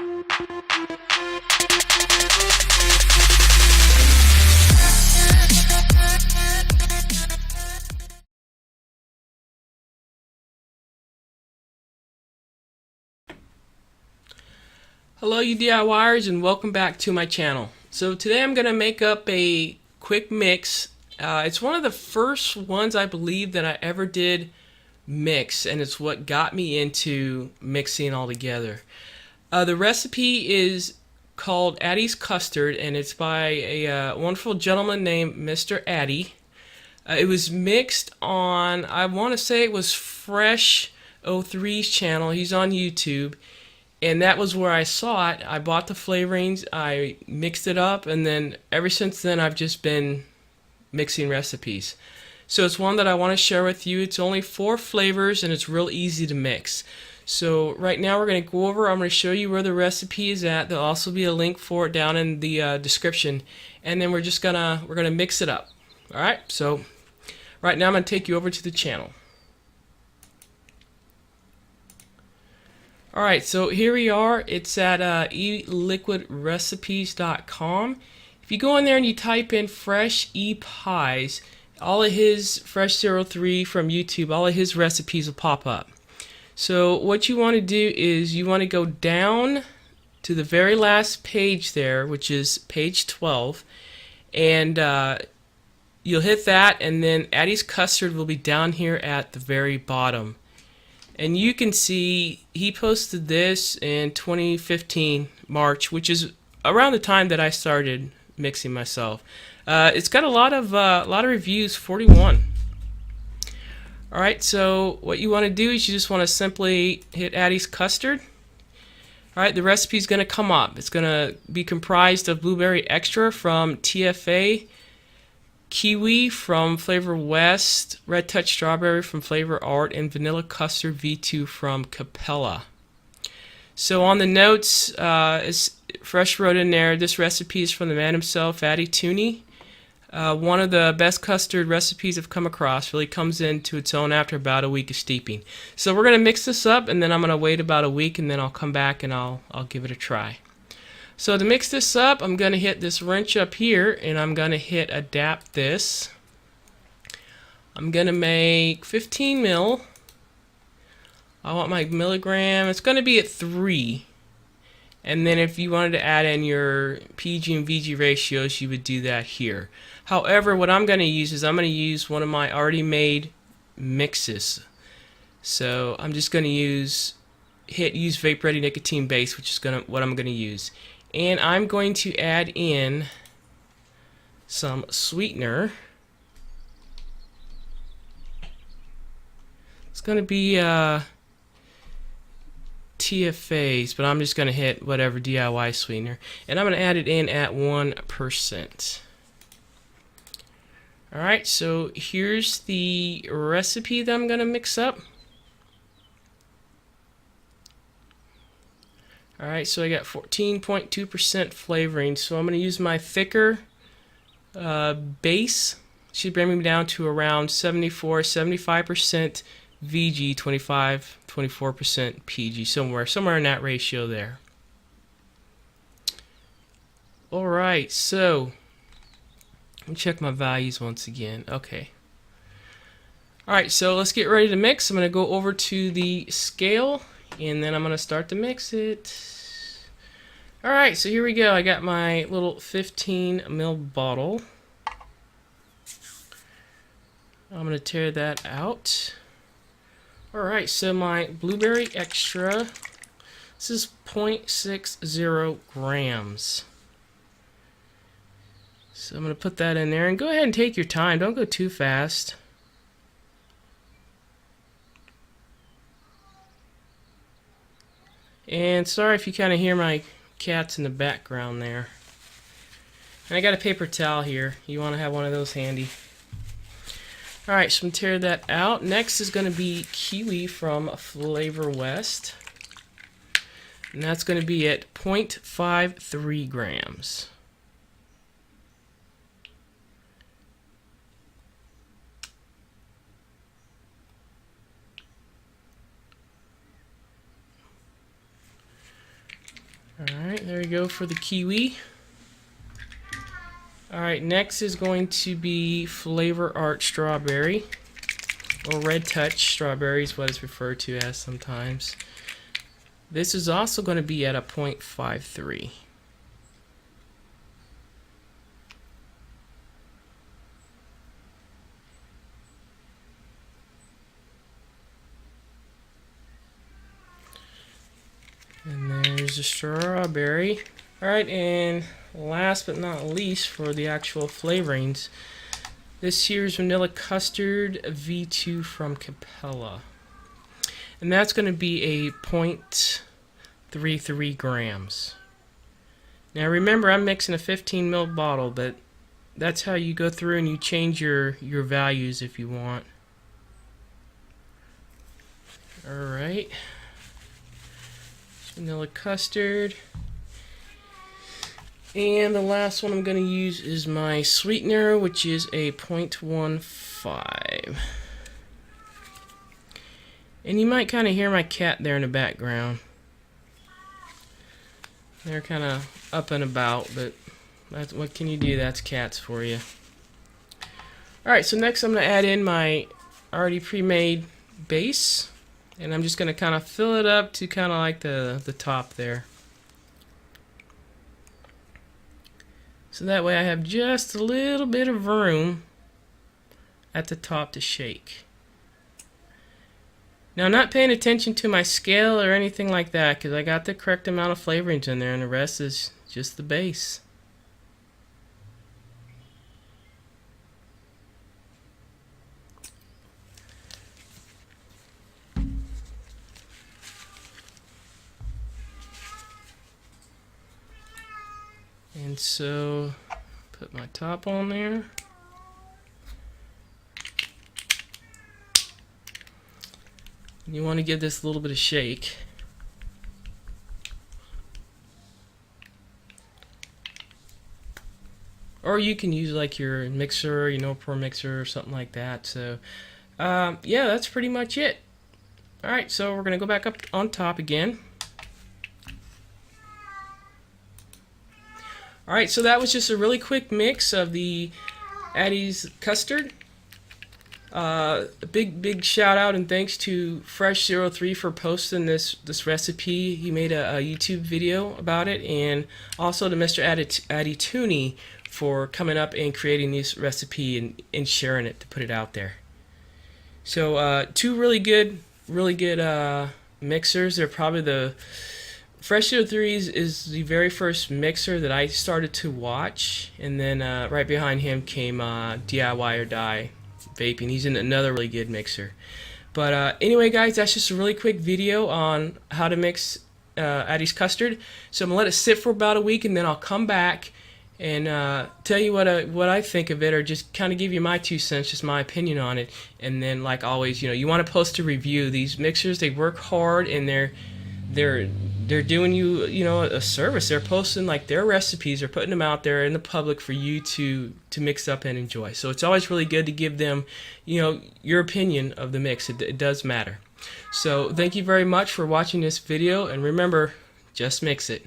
Hello you DIYers, and welcome back to my channel. So today I'm going to make up a quick mix. It's one of the first ones I believe that I ever did mix, and it's what got me into mixing all together. The recipe is called Addy's Custard, and it's by a wonderful gentleman named Mr. Addy. It was mixed on, I want to say it was Fresh 03's channel. He's on YouTube. And that was where I saw it. I bought the flavorings, I mixed it up, and then ever since then I've just been mixing recipes. So it's one that I want to share with you. It's only 4 flavors and it's real easy to mix. So right now we're going to go over, I'm going to show you where the recipe is at. There'll also be a link for it down in the description. And then we're gonna mix it up. Alright, so right now I'm going to take you over to the channel. Alright, so here we are. It's at eliquidrecipes.com. If you go in there and you type in Fresh E Pies, all of his Fresh 03 from YouTube, all of his recipes will pop up. So what you want to do is you want to go down to the very last page there, which is page 12, and you'll hit that, and then Addy's Custard will be down here at the very bottom. And you can see he posted this in 2015 March, which is around the time that I started mixing myself. It's got a lot of reviews, 41. All right, so what you want to do is you just want to simply hit Addy's Custard. All right, the recipe is going to come up. It's going to be comprised of blueberry extra from TFA, kiwi from Flavor West, red touch strawberry from Flavor Art, and vanilla custard V2 from Capella. So on the notes, Fresh wrote in there, this recipe is from the man himself, Addy Tuney. One of the best custard recipes I've come across. Really comes into its own after about a week of steeping. So we're going to mix this up, and then I'm going to wait about a week, and then I'll come back and I'll give it a try. So to mix this up, I'm going to hit this wrench up here, and I'm going to hit adapt this. I'm going to make 15 mil. I want my milligram. It's going to be at 3. And then if you wanted to add in your PG and VG ratios, you would do that here. However, what I'm going to use is I'm going to use one of my already made mixes. So I'm just going to use Vape Ready Nicotine Base, which is what I'm going to use. And I'm going to add in some sweetener. It's going to be TFAs, but I'm just going to hit whatever DIY sweetener. And I'm going to add it in at 1%. Alright, so here's the recipe that I'm going to mix up. Alright, so I got 14.2% flavoring, so I'm going to use my thicker base. Should bring me down to around 75% VG, 24% PG, somewhere in that ratio there. Alright, so let me check my values once again. Okay. Alright, so let's get ready to mix. I'm going to go over to the scale, and then I'm going to start to mix it. Alright, so here we go. I got my little 15 ml bottle. I'm going to tear that out. Alright, so my blueberry extra, this is 0.60 grams. So I'm going to put that in there, and go ahead and take your time. Don't go too fast. And sorry if you kind of hear my cats in the background there. And I got a paper towel here. You want to have one of those handy. Alright, so I'm going to tear that out. Next is going to be kiwi from Flavor West. And that's going to be at 0.53 grams. Alright, there you go for the kiwi. Alright, next is going to be Flavor Art Strawberry, or Red Touch Strawberry is what it's referred to as sometimes. This is also going to be at a 0.53. And there's the strawberry. Alright, and last but not least for the actual flavorings, this here's Vanilla Custard V2 from Capella. And that's going to be a 0.33 grams. Now remember, I'm mixing a 15 ml bottle, but that's how you go through and you change your values if you want. Alright. Vanilla custard. And the last one I'm going to use is my sweetener, which is a 0.15. And you might kind of hear my cat there in the background. They're kind of up and about, but that's, what can you do? That's cats for you. Alright, so next I'm going to add in my already pre-made base. And I'm just going to kind of fill it up to kind of like the top there. So that way I have just a little bit of room at the top to shake. Now I'm not paying attention to my scale or anything like that because I got the correct amount of flavorings in there and the rest is just the base. And so put my top on there. You want to give this a little bit of shake. Or you can use like your mixer, you know, pro mixer or something like that. So yeah, that's pretty much it. Alright, so we're going to go back up on top again. Alright, so that was just a really quick mix of the Addy's custard. A big shout out and thanks to Fresh03 for posting this recipe. He made a YouTube video about it, and also to Mr. Addy Tuney for coming up and creating this recipe and sharing it to put it out there. So two really good mixers. They're probably the Fresh03 is the very first mixer that I started to watch, and then right behind him came DIY or Die Vaping. He's in another really good mixer. But anyway, guys, that's just a really quick video on how to mix Addy's custard. So I'm gonna let it sit for about a week, and then I'll come back and tell you what I think of it, or just kind of give you my 2 cents, just my opinion on it. And then, like always, you know, you want to post a review. These mixers, they work hard, and they're doing you, you know, a service. They're posting like their recipes, they're putting them out there in the public for you to mix up and enjoy. So it's always really good to give them, you know, your opinion of the mix. It does matter. So thank you very much for watching this video, and remember, just mix it.